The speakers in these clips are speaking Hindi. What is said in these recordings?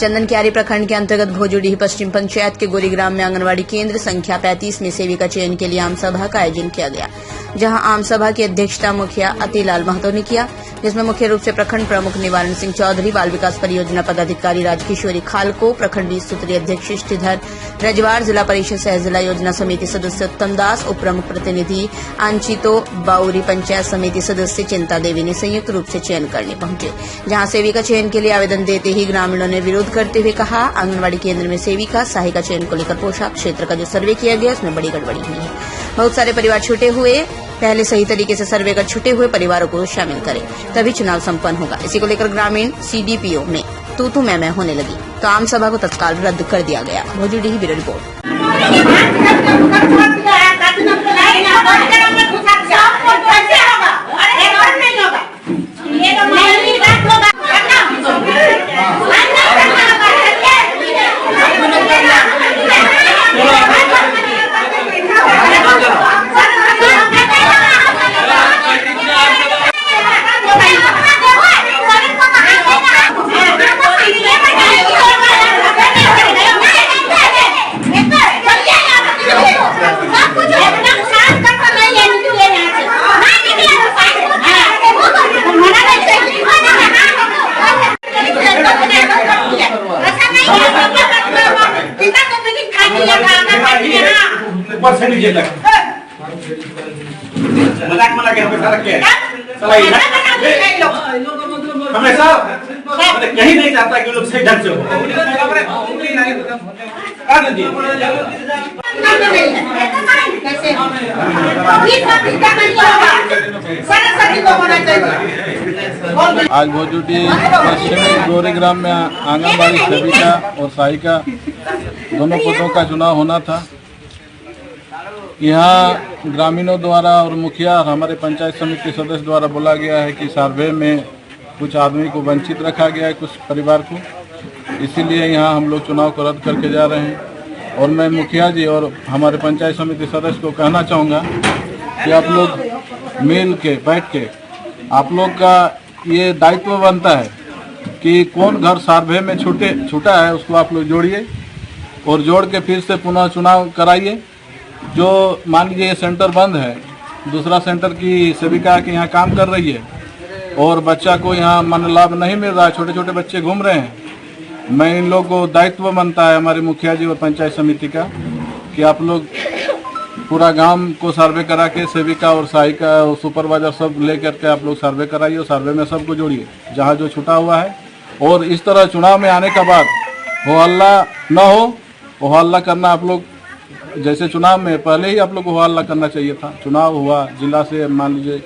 चंदनकियारी प्रखंड के अंतर्गत भोजूडीह पश्चिम पंचायत के गोरीग्राम में आंगनवाड़ी केंद्र संख्या 35 में सेविका चयन के लिए आम सभा का आयोजन किया गया, जहां आम सभा की अध्यक्षता मुखिया अतिलाल महतो ने किया, जिसमें मुख्य रूप से प्रखंड प्रमुख निवारण सिंह चौधरी, बाल विकास परियोजना पदाधिकारी राजकिशोरी खालको, प्रखंड सूत्रीय अध्यक्ष श्रीधर रजवार, जिला परिषद सह जिला योजना समिति सदस्य उत्तम दास, उप प्रमुख प्रतिनिधि आंचितो बाउरी, पंचायत समिति सदस्य चिंता देवी ने संयुक्त रूप से चयन करने पहुंचे, जहां सेविका चयन के लिए आवेदन देते ही ग्रामीणों ने विरोध करते हुए कहा, आंगनबाड़ी केंद्र में सेविका सहायिका चयन को लेकर पोशाक क्षेत्र का जो सर्वे किया गया उसमें बड़ी गड़बड़ी हुई है। बहुत सारे परिवार छूटे हुए, पहले सही तरीके से सर्वे कर छूटे हुए परिवारों को शामिल करें, तभी चुनाव संपन्न होगा। इसी को लेकर ग्रामीण सीडीपीओ में तू मैं होने लगी, तो आम सभा को तत्काल रद्द कर दिया गया। Bhojudih bureau report. मजाक में लगे हमेशा कहीं नहीं चाहता कि लोग सही ढंग से हो। आज भोजूडीह पश्चिमी गोरीग्राम में आंगनबाड़ी सेविका और सहायिका दोनों पदों का चुनाव होना था। यहाँ ग्रामीणों द्वारा और मुखिया और हमारे पंचायत समिति सदस्य द्वारा बोला गया है कि सर्वे में कुछ आदमी को वंचित रखा गया है, कुछ परिवार को, इसीलिए यहाँ हम लोग चुनाव को रद्द करके जा रहे हैं। और मैं मुखिया जी और हमारे पंचायत समिति सदस्य को कहना चाहूँगा कि आप लोग मिल के बैठ के आप लोग का ये दायित्व बनता है कि कौन घर सर्वे में छूटा है उसको आप लोग जोड़िए और जोड़ के फिर से पुनः चुनाव कराइए। जो मान लीजिए ये सेंटर बंद है, दूसरा सेंटर की सेविका के यहाँ काम कर रही है और बच्चा को यहाँ मन लाभ नहीं मिल रहा है, छोटे छोटे बच्चे घूम रहे हैं। मैं इन लोगों को दायित्व बनता है हमारे मुखिया जी और पंचायत समिति का कि आप लोग पूरा गांव को सर्वे करा के सेविका और सहायिका और सुपरवाइजर सब ले करके आप लोग सर्वे कराइए और सर्वे में सबको जोड़िए जहाँ जो छूटा हुआ है। और इस तरह चुनाव में आने के बाद हो हल्ला न हो, हो हल्ला करना आप लोग जैसे चुनाव में पहले ही आप लोग को हल्ला करना चाहिए था। चुनाव हुआ, जिला से मान लीजिए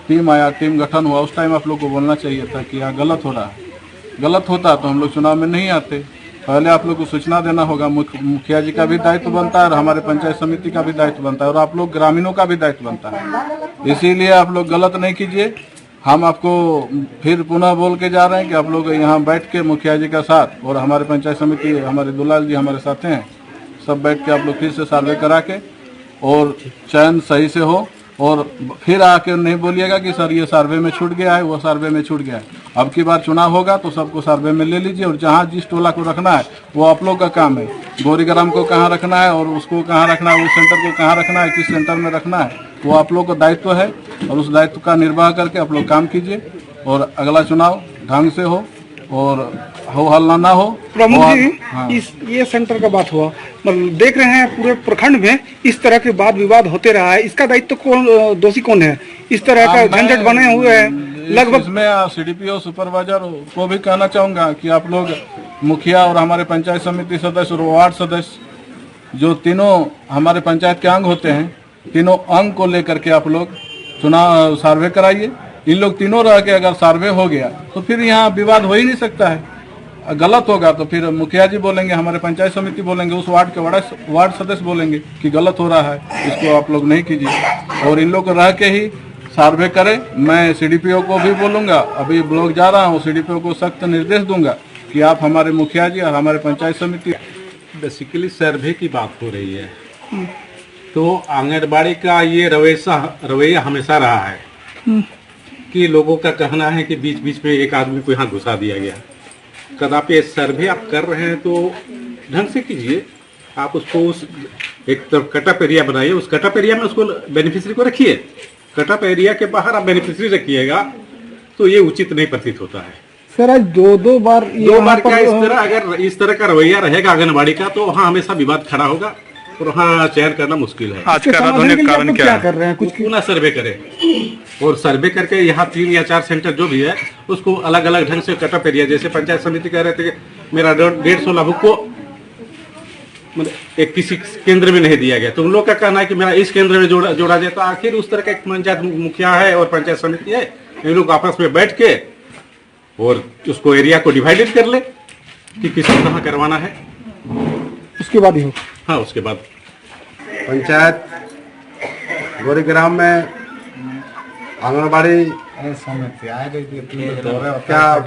टीम आया, टीम गठन हुआ, उस टाइम आप लोग को बोलना चाहिए था कि यहाँ गलत हो रहा है। गलत होता तो हम लोग चुनाव में नहीं आते। पहले आप लोग को सूचना देना होगा। मुखिया जी का भी दायित्व बनता है और हमारे पंचायत समिति का भी दायित्व बनता है और आप लोग ग्रामीणों का भी दायित्व बनता है। इसीलिए आप लोग गलत नहीं कीजिए। हम आपको फिर पुनः बोल के जा रहे हैं कि आप लोग यहाँ बैठ के मुखिया जी का साथ और हमारे पंचायत समिति हमारे दुलाल जी हमारे साथ हैं, सब बैठ के आप लोग फिर से सर्वे करा के और चयन सही से हो। और फिर आके नहीं बोलिएगा कि सर ये सर्वे में छूट गया है, वो सर्वे में छूट गया है। अब की बार चुनाव होगा तो सबको सर्वे में ले लीजिए और जहाँ जिस टोला को रखना है वो आप लोग का काम है। गोरीग्राम को कहाँ रखना है और उसको कहाँ रखना है, उस सेंटर को कहाँ रखना है, किस सेंटर में रखना है, वो आप लोग का दायित्व है और उस दायित्व का निर्वाह करके आप लोग काम कीजिए और अगला चुनाव ढंग से हो और हो हल्ला ना हो। प्रमुख जी, हाँ। ये सेंटर का बात हुआ, मतलब देख रहे हैं पूरे प्रखंड में इस तरह के वाद विवाद होते रहा है, इसका दायित्व कौन, दोषी कौन है? इस तरह का झंझट बने हुए हैं लगभग। इसमें सीडीपीओ सुपरवाइजर को भी कहना चाहूँगा कि आप लोग मुखिया और हमारे पंचायत समिति सदस्य और वार्ड सदस्य जो तीनों हमारे पंचायत के अंग होते हैं, तीनों अंग को लेकर के आप लोग चुनाव सर्वे कराइए। इन लोग तीनों रह के अगर सर्वे हो गया तो फिर यहाँ विवाद हो ही नहीं सकता है। गलत होगा तो फिर मुखिया जी बोलेंगे, हमारे पंचायत समिति बोलेंगे, उस वार्ड के वार्ड सदस्य बोलेंगे कि गलत हो रहा है, इसको आप लोग नहीं कीजिए। और इन लोग को रह के ही सर्वे करें। मैं सीडीपीओ को भी बोलूँगा, अभी ब्लॉक जा रहा हूँ, सीडीपीओ को सख्त निर्देश दूंगा कि आप हमारे मुखिया जी और हमारे पंचायत समिति। बेसिकली सर्वे की बात हो रही है तो आंगनबाड़ी का ये रवैया हमेशा रहा है कि लोगों का कहना है कि बीच बीच में एक आदमी को यहाँ घुसा दिया गया कदापि सर्वे आप कर रहे हैं तो ढंग से कीजिए। आप उसको उस एक तरफ कटअप एरिया बनाइए, उस कटअप एरिया में उसको बेनिफिशियरी को रखिए। कटअप एरिया के बाहर आप बेनिफिशियरी रखिएगा तो ये उचित नहीं प्रतीत होता है। सर आज दो बार क्या इस तरह अगर इस तरह का रवैया रहेगा आंगनबाड़ी का तो वहाँ हमेशा विवाद खड़ा होगा और वहाँ चयन करना मुश्किल है। आज का आधुनिक कारण क्या कर रहे हैं? कुछ पुनः सर्वे करें और सर्वे करके यहाँ 3 या 4 सेंटर जो भी है उसको अलग अलग ढंग से कटअप एरिया, जैसे पंचायत समिति कह रहे थे कि मेरा 150 लाभुक को मतलब एक किसी केंद्र में नहीं दिया गया, तो उन लोग का कहना है कि मेरा इस केंद्र में जोड़ा जाए। तो आखिर उस तरह का एक पंचायत मुखिया है और पंचायत समिति है, इन लोग आपस में बैठ के और उसको एरिया को डिवाइडेड कर ले कि किसको कहाँ करवाना है, उसके बाद ही हो। हाँ उसके बाद पंचायत गोरीग्राम में आंगनबाड़ी क्या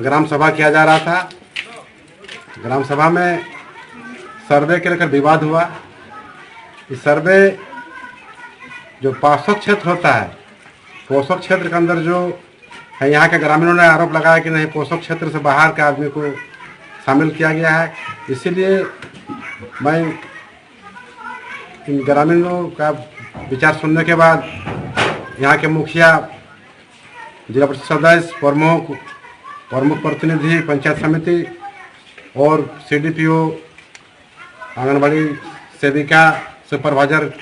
ग्राम सभा किया जा रहा था। ग्राम सभा में सर्वे के लेकर विवाद हुआ। इस सर्वे जो पोषक क्षेत्र होता है, पोषक क्षेत्र के अंदर जो है, यहाँ के ग्रामीणों ने आरोप लगाया कि नहीं पोषक क्षेत्र से बाहर के आदमी को शामिल किया गया है। इसीलिए मैं इन ग्रामीणों का विचार सुनने के बाद यहाँ के मुखिया, जिला परिषद सदस्य, प्रमुख प्रतिनिधि पंचायत समिति और CDPO, आंगनबाड़ी सेविका, सुपरवाइजर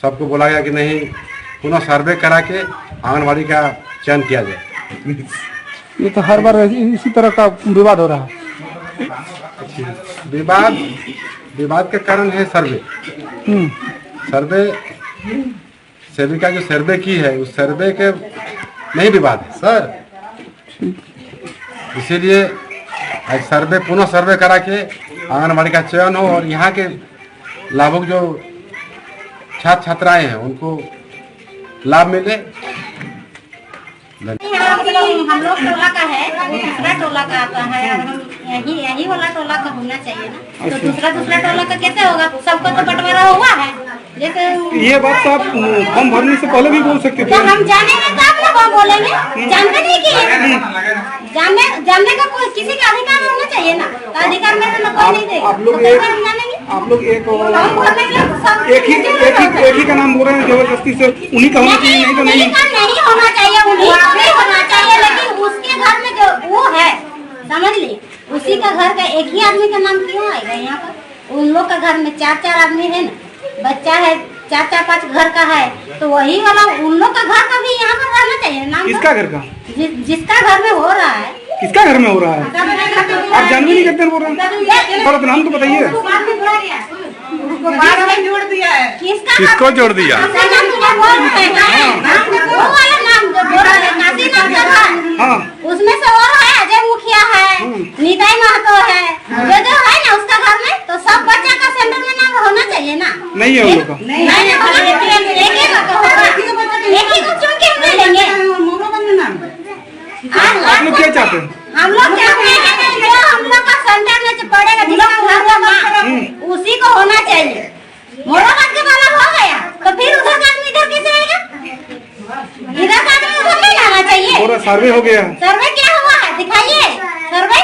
सबको बोला गया कि नहीं पुनः सर्वे करा के आंगनबाड़ी का चयन किया जाए। ये तो हर बार इसी तरह का विवाद हो रहा है। विवाद के कारण है सर्वे। सर्वे सेविका जो सर्वे की है उस सर्वे के नहीं विवाद है सर। इसीलिए आज सर्वे पुनः सर्वे करा के आंगनबाड़ी का चयन हो और यहाँ के लाभुक जो छात्र छात्राएं हैं उनको लाभ मिले। हम लोग टोला का है, दूसरा टोला का आता है, और हम यही वाला टोला का होना चाहिए ना। तो दूसरा टोला का कैसे होगा? सबको तो बंटवारा हुआ है। जैसे ये बात तो आप फॉर्म भरने से पहले भी बोल सकते थे। जब हम जानेंगे तब ना हम बोलेंगे, जानते नहीं कि जानने का कोई किसी का अधिकार होना चाहिए ना। तो अधिकार में तो कोई नहीं देगा। आप लोग एक ही का नाम बोल रहे हैं जबरदस्ती से। उन्हीं का होना चाहिए, नहीं तो नहीं होना चाहिए, उन्हीं होना चाहिए। लेकिन उसके घर में जो वो है, समझ ली, उसी का घर का एक ही आदमी का नाम क्यों आएगा यहाँ पर? उन लोग का घर में 4 आदमी है ना, बच्चा है 4-5 घर का है, तो वही वाला उन लोग का घर का भी यहाँ पर रहना चाहिए नाम। किसका घर का? जिसका घर में हो रहा है। किसका घर में हो रहा है? आप जानवी नहीं करते बोल रहे हैं। थोड़ा नाम तो बताइए। जोड़ दिया है। किसको जोड़ दिया? हाँ, उसमें से वो है अजय मुखिया है, निताई महतो है, जो है ना उसका घर में, तो सब बच्चा का सेंटर में नाम होना चाहिए ना। नहीं है उन लोग का। एक ही को चुन के हम ले लेंगे। आप लोग क्या चाहते हैं? हम लोग चाहते हैं कि जो हम लोग का सेंटर में पड़ेगा जिसका घर का माँ, उसी को होना चाहिए। मोराबाद के वाला हो गया तो फिर उधर का आदमी इधर कैसे आएगा? इधर का आदमी उधर नहीं जाना चाहिए। पूरा सर्वे हो गया। सर्वे क्या हुआ है दिखाइए। सर्वे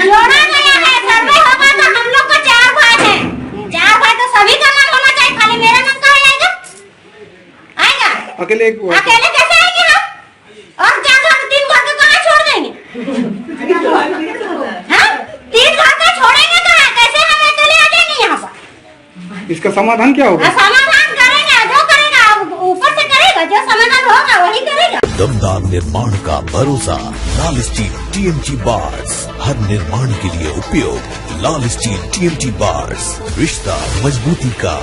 जोड़ा गया है। सर्वे होगा तो हम लोग को 4 भाई है, 4 भाई तो सभी का नाम होना चाहिए। खाली मेरा नाम कहाँ आएगा? अकेले कैसे आएंगे हम? और 4 घर 3 घर को कहाँ छोड़ देंगे? हाँ 3 घर को छोड़ेंगे कहाँ? कैसे हम अकेले आ जाएंगे यहाँ पर? इसका समाधान क्या होगा? समाधान करेगा जो करेगा, ऊपर से करेगा, जो समाधान होगा वही करेगा। दमदार निर्माण का भरोसा लाल स्टील TMT बार्स, हर निर्माण के लिए उपयोग। लाल स्टील TMT बार्स, रिश्ता मजबूती का।